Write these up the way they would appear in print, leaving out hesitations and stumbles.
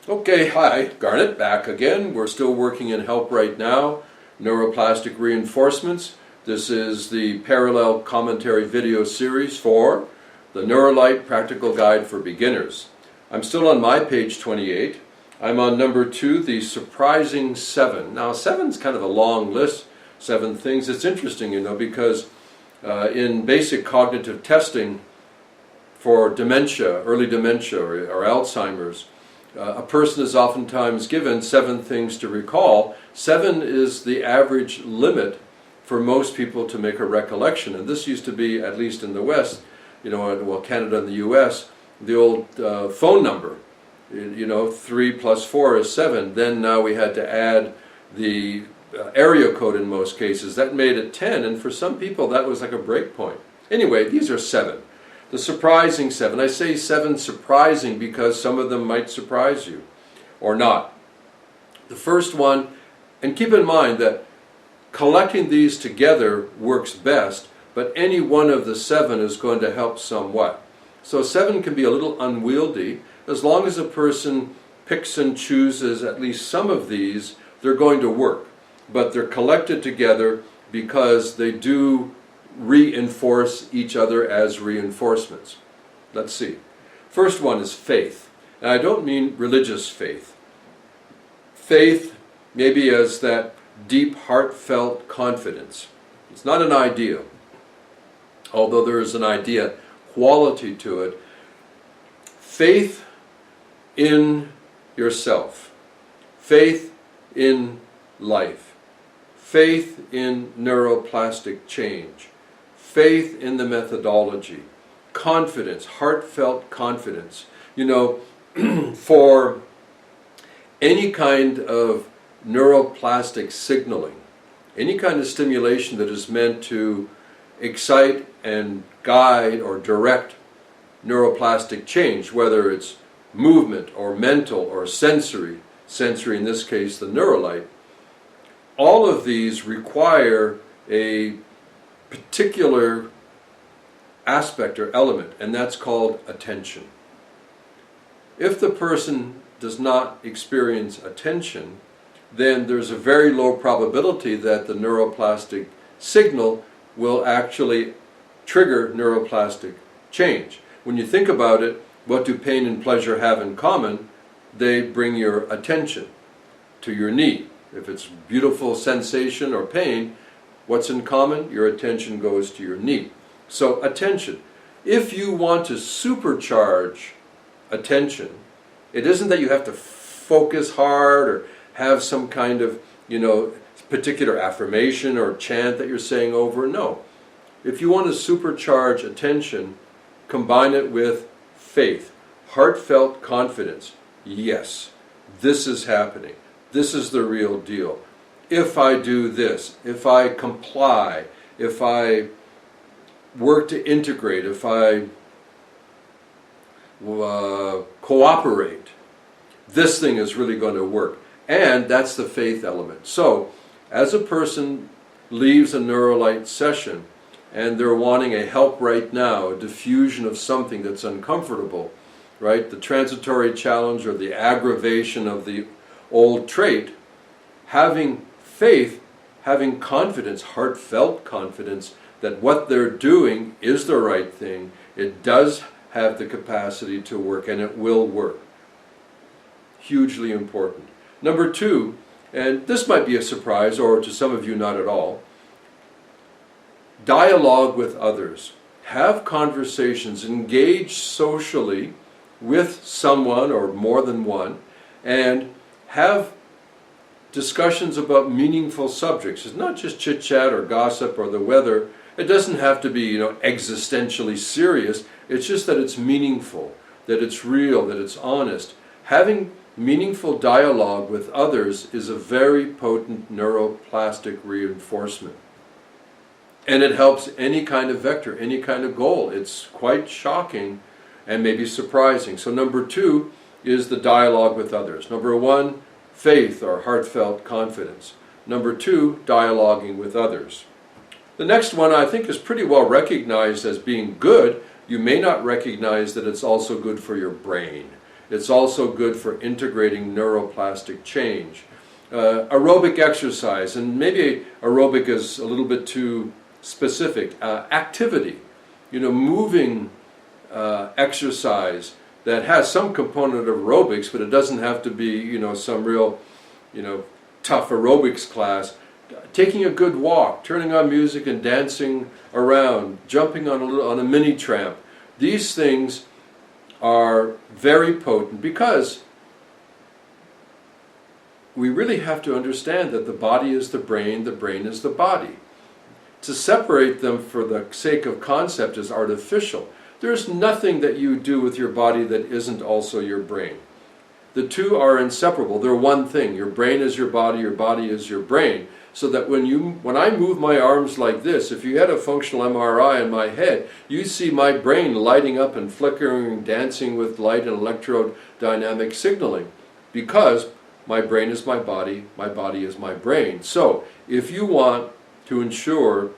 Okay, hi, Garnet, back again. We're still working in Help right now, Neuroplastic Reinforcements. This is the parallel commentary video series for the Neurolite Practical Guide for Beginners. I'm still on my page 28. I'm on number 2, the surprising 7. Now, 7's kind of a long list, 7 things. It's interesting, because in basic cognitive testing for dementia, early dementia or Alzheimer's, a person is oftentimes given 7 things to recall. 7 is the average limit for most people to make a recollection. And this used to be, at least in the West, Canada and the US, the old phone number. 3 plus 4 is 7. Then now we had to add the area code in most cases. That made it 10, and for some people that was like a break point. Anyway, these are 7. The surprising 7. I say 7 surprising because some of them might surprise you, or not. The first one, and keep in mind that collecting these together works best, but any one of the 7 is going to help somewhat. So 7 can be a little unwieldy. As long as a person picks and chooses at least some of these, they're going to work. But they're collected together because they do reinforce each other as reinforcements. Let's see. First one is faith. And I don't mean religious faith. Faith maybe as that deep, heartfelt confidence. It's not an ideal, although there is an idea quality to it. Faith in yourself. Faith in life. Faith in neuroplastic change. Faith in the methodology, confidence, heartfelt confidence. For any kind of neuroplastic signaling, any kind of stimulation that is meant to excite and guide or direct neuroplastic change, whether it's movement or mental or sensory in this case the Neurolite, all of these require a particular aspect or element, and that's called attention. If the person does not experience attention, then there's a very low probability that the neuroplastic signal will actually trigger neuroplastic change. When you think about it, what do pain and pleasure have in common? They bring your attention to your knee. If it's beautiful sensation or pain, what's in common? Your attention goes to your knee. So attention. If you want to supercharge attention, it isn't that you have to focus hard or have some kind of, particular affirmation or chant that you're saying over. No. If you want to supercharge attention, combine it with faith, heartfelt confidence. Yes, this is happening. This is the real deal. If I do this, if I comply, if I work to integrate, if I cooperate, this thing is really going to work. And that's the faith element. So, as a person leaves a Neurolite session and they're wanting a help right now, a diffusion of something that's uncomfortable, right? The transitory challenge or the aggravation of the old trait, having faith, having confidence, heartfelt confidence that what they're doing is the right thing. It does have the capacity to work, and it will work. Hugely important. Number 2, and this might be a surprise, or to some of you not at all, dialogue with others. Have conversations, engage socially with someone or more than one, and have discussions about meaningful subjects. It's not just chit-chat or gossip or the weather. It doesn't have to be, existentially serious. It's just that it's meaningful, that it's real, that it's honest. Having meaningful dialogue with others is a very potent neuroplastic reinforcement. And it helps any kind of vector, any kind of goal. It's quite shocking and maybe surprising. So number 2 is the dialogue with others. Number 1, faith or heartfelt confidence. Number 2, dialoguing with others. The next one I think is pretty well recognized as being good. You may not recognize that it's also good for your brain. It's also good for integrating neuroplastic change. Aerobic exercise, and maybe aerobic is a little bit too specific. Activity, moving exercise that has some component of aerobics, but it doesn't have to be, some real, tough aerobics class. Taking a good walk, turning on music and dancing around, jumping on a mini tramp. These things are very potent because we really have to understand that the body is the brain is the body. To separate them for the sake of concept is artificial. There's nothing that you do with your body that isn't also your brain. The two are inseparable. They're one thing. Your brain is your body is your brain. So that when I move my arms like this, if you had a functional MRI in my head, you see my brain lighting up and flickering, dancing with light and electrodynamic signaling. Because my brain is my body is my brain. So if you want to ensure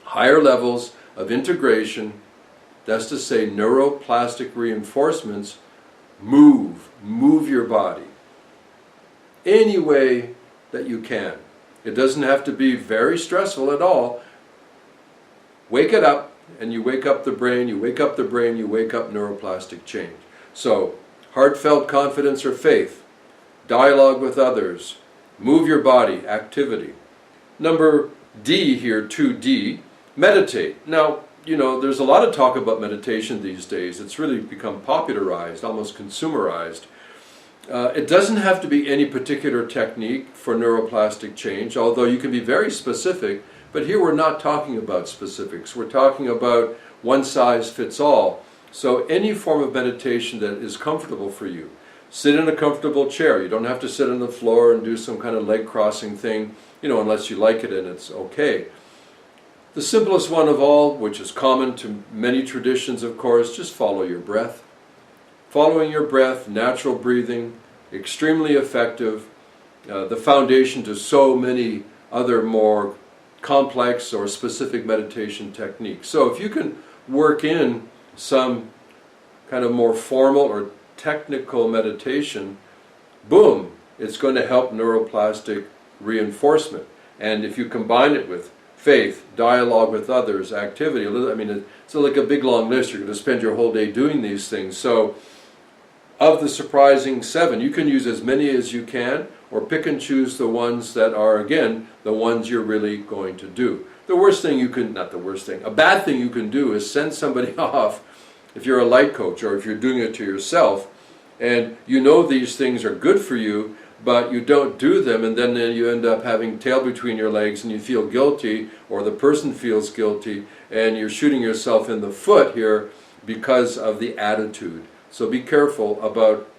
higher levels of integration, that's to say neuroplastic reinforcements, move your body any way that you can. It doesn't have to be very stressful at all. Wake it up, and you wake up the brain, you wake up neuroplastic change. So, heartfelt confidence or faith, dialogue with others, move your body, activity. Number D here, 2D, meditate. Now, there's a lot of talk about meditation these days. It's really become popularized, almost consumerized. It doesn't have to be any particular technique for neuroplastic change, although you can be very specific, but here we're not talking about specifics. We're talking about one size fits all. So any form of meditation that is comfortable for you. Sit in a comfortable chair. You don't have to sit on the floor and do some kind of leg crossing thing, unless you like it and it's okay. The simplest one of all, which is common to many traditions, of course, just follow your breath. Following your breath, natural breathing, extremely effective, the foundation to so many other more complex or specific meditation techniques. So if you can work in some kind of more formal or technical meditation, boom, it's going to help neuroplastic reinforcement. And if you combine it with faith, dialogue with others, activity, it's like a big long list. You're going to spend your whole day doing these things. So of the surprising 7, you can use as many as you can, or pick and choose the ones that are, again, the ones you're really going to do. The worst thing a bad thing you can do is send somebody off, if you're a light coach or if you're doing it to yourself, and these things are good for you, but you don't do them, and then you end up having tail between your legs and you feel guilty, or the person feels guilty, and you're shooting yourself in the foot here because of the attitude. So be careful about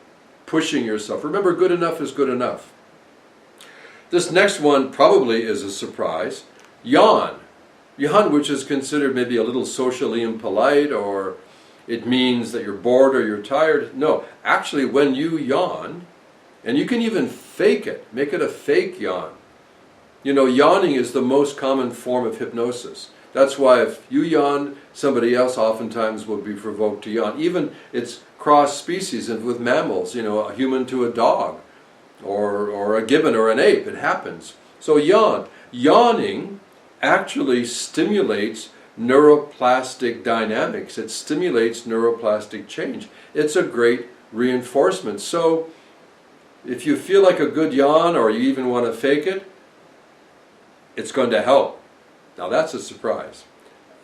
pushing yourself. Remember, good enough is good enough. This next one probably is a surprise. Yawn. Yawn, which is considered maybe a little socially impolite, or it means that you're bored or you're tired. No, actually when you yawn, and you can even fake it, make it a fake yawn. Yawning is the most common form of hypnosis. That's why if you yawn, somebody else oftentimes will be provoked to yawn. Even it's cross species and with mammals, a human to a dog, or a gibbon or an ape, it happens. So yawn. Yawning actually stimulates neuroplastic dynamics. It stimulates neuroplastic change. It's a great reinforcement. So if you feel like a good yawn, or you even want to fake it, it's going to help. Now that's a surprise.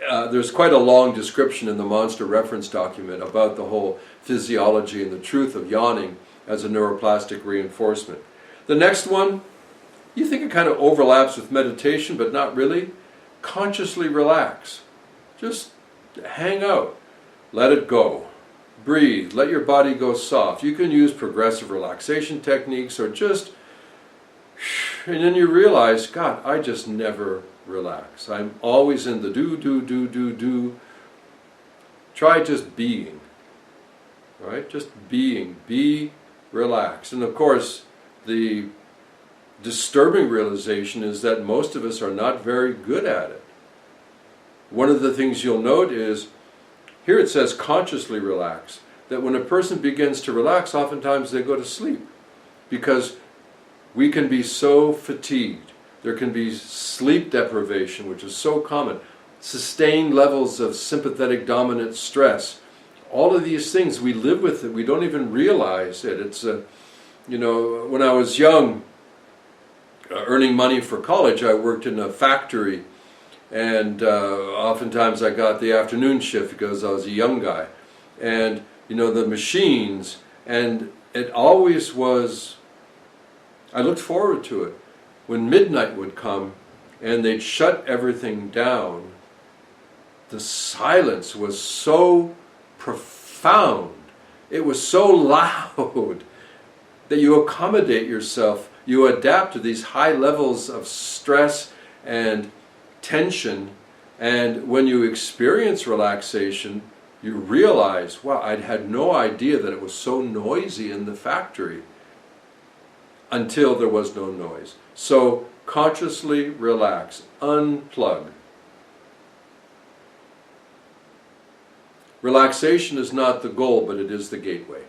There's quite a long description in the Monster reference document about the whole physiology and the truth of yawning as a neuroplastic reinforcement. The next one, you think it kind of overlaps with meditation, but not really. Consciously relax. Just hang out. Let it go. Breathe. Let your body go soft. You can use progressive relaxation techniques, or just, and then you realize, God, I just never relax. I'm always in the do. Try just being. Right? Just being. Be relaxed. And of course, the disturbing realization is that most of us are not very good at it. One of the things you'll note is, here it says consciously relax. that when a person begins to relax, oftentimes they go to sleep, because we can be so fatigued. There can be sleep deprivation, which is so common, sustained levels of sympathetic dominant stress. All of these things, we live with it. We don't even realize it. It's, you know, when I was young, earning money for college, I worked in a factory, and oftentimes I got the afternoon shift because I was a young guy. And, you know, the machines, and it always was, I looked forward to it. When midnight would come and they'd shut everything down, the silence was so profound, it was so loud, that you accommodate yourself, you adapt to these high levels of stress and tension, and when you experience relaxation, you realize, wow, I'd had no idea that it was so noisy in the factory until there was no noise. So consciously relax, unplug. Relaxation is not the goal, but it is the gateway.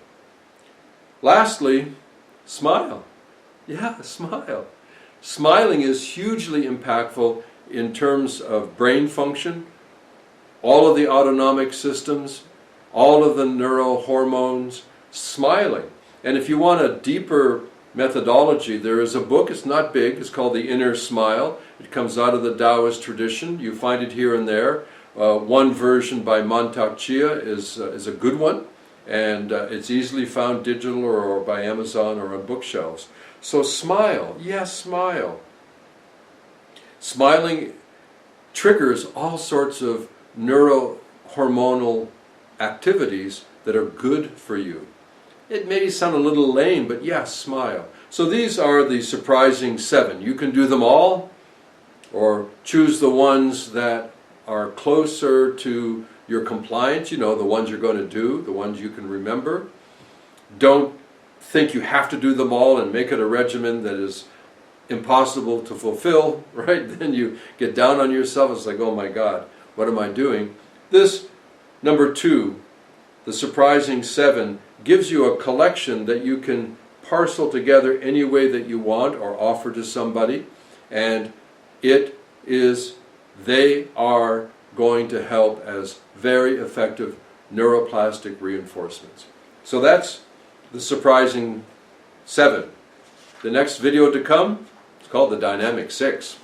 Lastly, smile. Yeah, smile. Smiling is hugely impactful in terms of brain function, all of the autonomic systems, all of the neurohormones, smiling. And if you want a deeper methodology, there is a book, it's not big, it's called The Inner Smile. It comes out of the Taoist tradition. You find it here and there. One version by Mantak Chia is a good one, and it's easily found digital or by Amazon or on bookshelves. So smile, yes, smile. Smiling triggers all sorts of neurohormonal activities that are good for you. It may sound a little lame, but yes, smile. So these are the surprising 7. You can do them all, or choose the ones that are closer to your compliance, you know, the ones you're going to do, the ones you can remember. Don't think you have to do them all and make it a regimen that is impossible to fulfill, right? Then you get down on yourself. It's like, oh my God, what am I doing? This, number 2, the surprising 7, gives you a collection that you can parcel together any way that you want or offer to somebody, and they are going to help as very effective neuroplastic reinforcements. So that's the surprising 7. The next video to come is called the Dynamic 6.